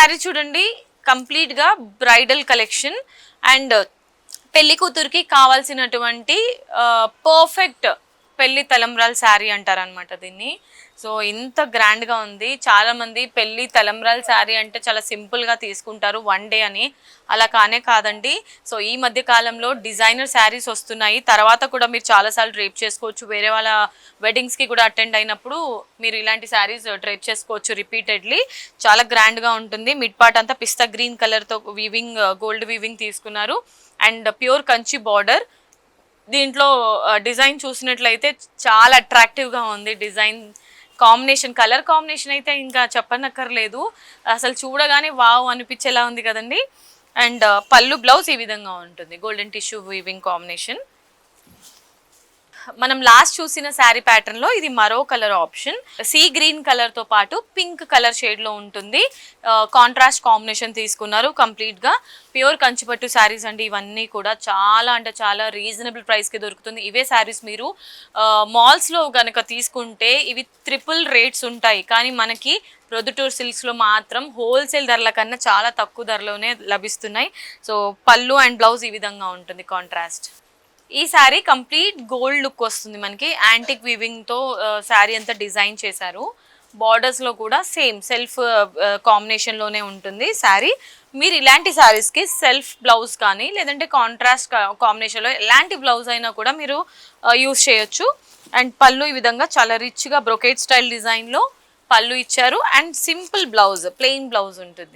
శారీ చూడండి, కంప్లీట్గా bridal collection and పెళ్లి కూతురికి కావాల్సినటువంటి పర్ఫెక్ట్ పెళ్లి తలంబ్రాల శారీ అంటారనమాట దీన్ని. సో ఇంత గ్రాండ్గా ఉంది. చాలామంది పెళ్లి తలంబ్రాల శారీ అంటే చాలా సింపుల్గా తీసుకుంటారు వన్ డే అని, అలా కానే కాదండి. సో ఈ మధ్య కాలంలో డిజైనర్ శారీస్ వస్తున్నాయి. తర్వాత కూడా మీరు చాలాసార్లు డ్రేప్ చేసుకోవచ్చు. వేరే వాళ్ళ వెడ్డింగ్స్కి కూడా అటెండ్ అయినప్పుడు మీరు ఇలాంటి శారీస్ డ్రేప్ చేసుకోవచ్చు రిపీటెడ్లీ. చాలా గ్రాండ్గా ఉంటుంది. మిడ్ పార్ట్ అంతా పిస్తా గ్రీన్ కలర్తో వీవింగ్, గోల్డ్ వీవింగ్ తీసుకున్నారు అండ్ ప్యూర్ కంచి బార్డర్. దీంట్లో డిజైన్ చూసినట్లయితే చాలా అట్రాక్టివ్గా ఉంది. డిజైన్ కాంబినేషన్, కలర్ కాంబినేషన్ అయితే ఇంకా చెప్పనక్కర్లేదు. అసలు చూడగానే వావ్ అనిపించేలా ఉంది కదండి. అండ్ పళ్ళు బ్లౌజ్ ఈ విధంగా ఉంటుంది, గోల్డెన్ టిష్యూ వీవింగ్ కాంబినేషన్. మనం లాస్ట్ చూసిన శారీ ప్యాటర్న్ లో ఇది మరో colour option. Sea green colour తో పాటు పింక్ కలర్ షేడ్ లో ఉంటుంది. కాంట్రాస్ట్ కాంబినేషన్ తీసుకున్నారు కంప్లీట్ గా. ప్యూర్ కంచిపట్టు శారీస్ అండి ఇవన్నీ కూడా. చాలా అంటే చాలా రీజనబుల్ ప్రైస్ కి దొరుకుతుంది. ఇవే శారీస్ మీరు మాల్స్ లో గనక తీసుకుంటే ఇవి ట్రిపుల్ రేట్స్ ఉంటాయి. కానీ మనకి ప్రొద్దుటూర్ సిల్క్స్ లో మాత్రం హోల్సేల్ ధరల కన్నా చాలా తక్కువ ధరలోనే లభిస్తున్నాయి. సో పళ్ళు అండ్ బ్లౌజ్ ఈ విధంగా ఉంటుంది కాంట్రాస్ట్. ఈ శారీ కంప్లీట్ గోల్డ్ లుక్ వస్తుంది మనకి. యాంటిక్ వీవింగ్తో శారీ అంతా డిజైన్ చేశారు. బార్డర్స్లో కూడా సేమ్ సెల్ఫ్ కాంబినేషన్లోనే ఉంటుంది శారీ. మీరు ఇలాంటి శారీస్కి సెల్ఫ్ బ్లౌజ్ కానీ లేదంటే కాంట్రాస్ట్ కాంబినేషన్లో ఎలాంటి బ్లౌజ్ అయినా కూడా మీరు యూజ్ చేయొచ్చు. అండ్ పళ్ళు ఈ విధంగా చాలా రిచ్గా బ్రొకేట్ స్టైల్ డిజైన్లో పళ్ళు ఇచ్చారు. And simple blouse, plain blouse ఉంటుంది.